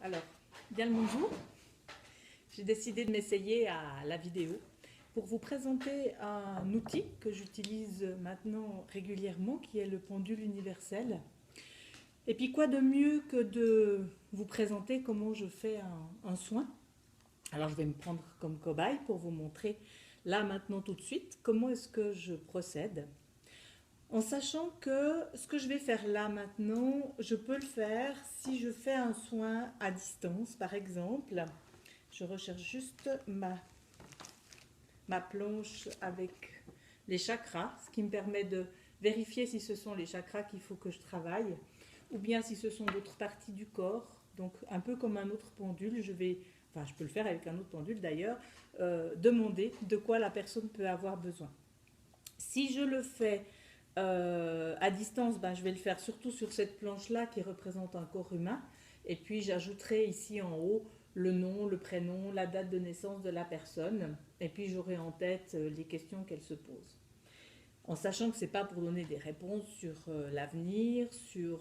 Alors, bien le bonjour. J'ai décidé de m'essayer à la vidéo pour vous présenter un outil que j'utilise maintenant régulièrement, qui est le pendule universel. Et puis quoi de mieux que de vous présenter comment je fais un soin. Alors je vais me prendre comme cobaye pour vous montrer là maintenant tout de suite comment est-ce que je procède. En sachant que ce que je vais faire là maintenant, je peux le faire si je fais un soin à distance, par exemple. Je recherche juste ma planche avec les chakras, ce qui me permet de vérifier si ce sont les chakras qu'il faut que je travaille, ou bien si ce sont d'autres parties du corps. Donc un peu comme un autre pendule, je peux le faire avec un autre pendule d'ailleurs, demander de quoi la personne peut avoir besoin. Si je le fais à distance, je vais le faire surtout sur cette planche-là qui représente un corps humain. Et puis j'ajouterai ici en haut le nom, le prénom, la date de naissance de la personne. Et puis j'aurai en tête les questions qu'elle se pose. En sachant que ce n'est pas pour donner des réponses sur l'avenir, sur,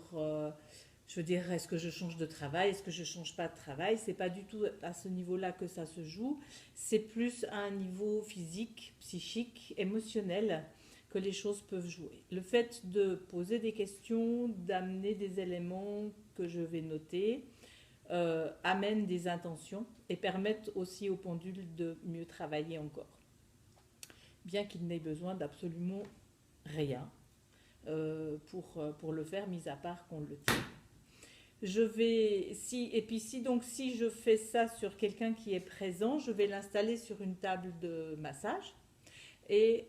je veux dire, est-ce que je change de travail, est-ce que je ne change pas de travail. Ce n'est pas du tout à ce niveau-là que ça se joue. C'est plus à un niveau physique, psychique, émotionnel que les choses peuvent jouer. Le fait de poser des questions, d'amener des éléments que je vais noter, amène des intentions et permettent aussi au pendule de mieux travailler encore. Bien qu'il n'ait besoin d'absolument rien pour le faire, mis à part qu'on le tire. Si je fais ça sur quelqu'un qui est présent, je vais l'installer sur une table de massage et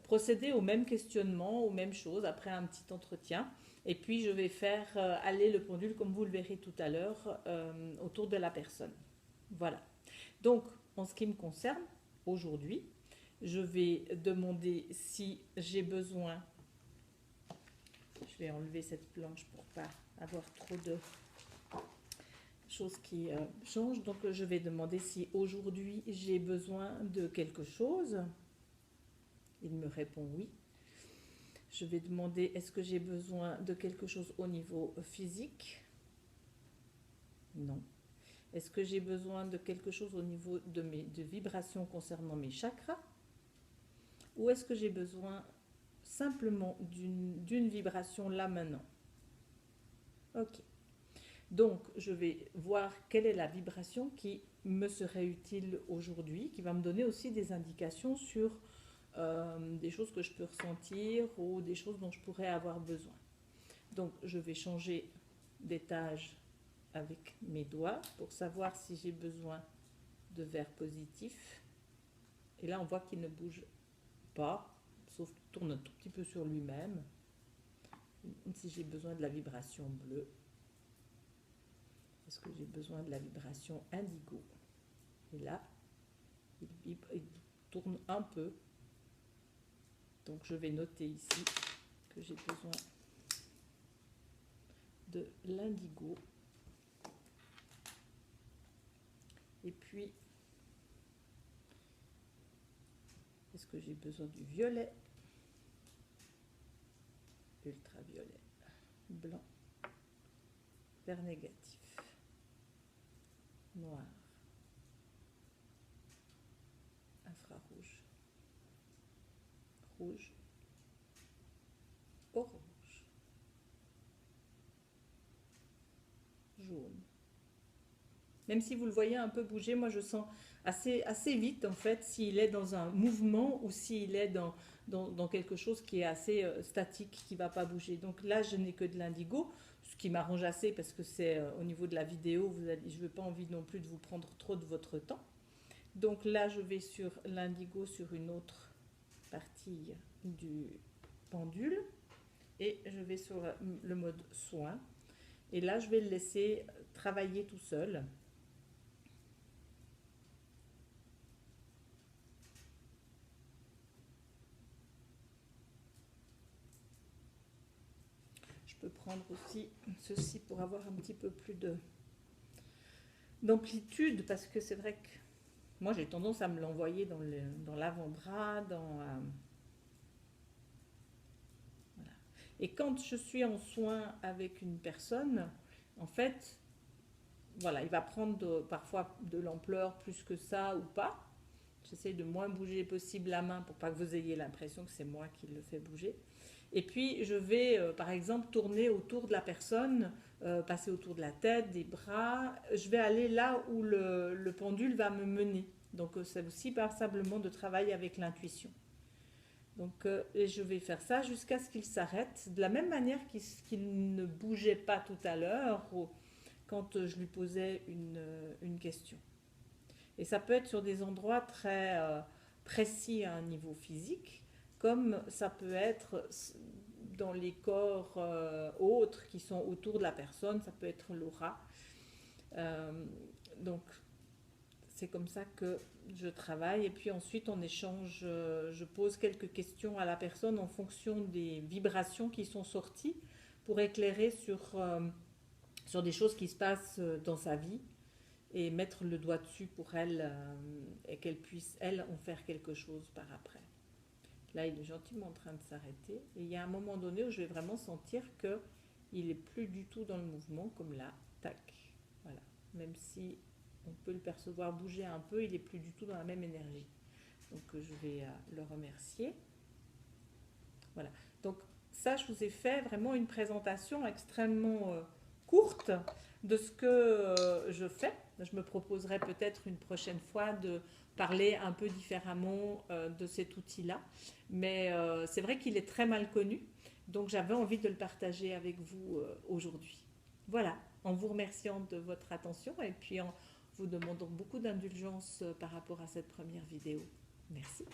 procéder au même questionnement, aux mêmes choses après un petit entretien. Et puis je vais faire aller le pendule, comme vous le verrez tout à l'heure, autour de la personne. Voilà. Donc, en ce qui me concerne, aujourd'hui, je vais demander si j'ai besoin. Je vais enlever cette planche pour pas avoir trop de choses qui changent. Donc, je vais demander si aujourd'hui j'ai besoin de quelque chose. Il me répond oui. Je vais demander est-ce que j'ai besoin de quelque chose au niveau physique? Non. Est-ce que j'ai besoin de quelque chose au niveau de vibrations concernant mes chakras? Ou est-ce que j'ai besoin simplement d'une vibration là maintenant? Ok. Donc, je vais voir quelle est la vibration qui me serait utile aujourd'hui, qui va me donner aussi des indications sur des choses que je peux ressentir ou des choses dont je pourrais avoir besoin. Donc, je vais changer d'étage avec mes doigts pour savoir si j'ai besoin de verre positif. Et là, on voit qu'il ne bouge pas, sauf qu'il tourne un tout petit peu sur lui-même. Si j'ai besoin de la vibration bleue, est-ce que j'ai besoin de la vibration indigo? Et là, il tourne un peu. Donc, je vais noter ici que j'ai besoin de l'indigo. Et puis, est-ce que j'ai besoin du violet? Ultraviolet, blanc, vert négatif, noir, infrarouge, rouge, orange, jaune. Même si vous le voyez un peu bouger, moi je sens assez vite en fait s'il est dans un mouvement ou s'il est dans quelque chose qui est assez statique, qui ne va pas bouger. Donc là je n'ai que de l'indigo, ce qui m'arrange assez parce que c'est au niveau de la vidéo, je n'ai pas envie non plus de vous prendre trop de votre temps. Donc là je vais sur l'indigo sur une autre partie du pendule et je vais sur le mode soin. Et là je vais le laisser travailler tout seul. Je peux prendre aussi ceci pour avoir un petit peu plus d'amplitude parce que c'est vrai que moi j'ai tendance à me l'envoyer dans l'avant-bras, voilà. Et quand je suis en soin avec une personne, en fait, voilà, il va prendre parfois de l'ampleur plus que ça ou pas. J'essaie de moins bouger possible la main pour pas que vous ayez l'impression que c'est moi qui le fais bouger. Et puis je vais par exemple tourner autour de la personne, passer autour de la tête, des bras. Je vais aller là où le pendule va me mener. Donc c'est aussi passablement de travail avec l'intuition. Donc et je vais faire ça jusqu'à ce qu'il s'arrête, de la même manière qu'il ne bougeait pas tout à l'heure quand je lui posais une question. Et ça peut être sur des endroits très précis à un niveau physique, comme ça peut être dans les corps autres qui sont autour de la personne, ça peut être l'aura. Euh, donc c'est comme ça que je travaille. Et puis ensuite on échange, je pose quelques questions à la personne en fonction des vibrations qui sont sorties pour éclairer sur des choses qui se passent dans sa vie et mettre le doigt dessus pour elle et qu'elle puisse, elle, en faire quelque chose par après. Là, il est gentiment en train de s'arrêter. Et il y a un moment donné où je vais vraiment sentir qu'il n'est plus du tout dans le mouvement, comme là, tac. Voilà. Même si on peut le percevoir bouger un peu, il n'est plus du tout dans la même énergie. Donc je vais le remercier. Voilà. Donc ça, je vous ai fait vraiment une présentation extrêmement courte de ce que je fais. Je me proposerai peut-être une prochaine fois de parler un peu différemment de cet outil-là. Mais c'est vrai qu'il est très mal connu, donc j'avais envie de le partager avec vous aujourd'hui. Voilà, en vous remerciant de votre attention et puis en vous demandant beaucoup d'indulgence par rapport à cette première vidéo. Merci.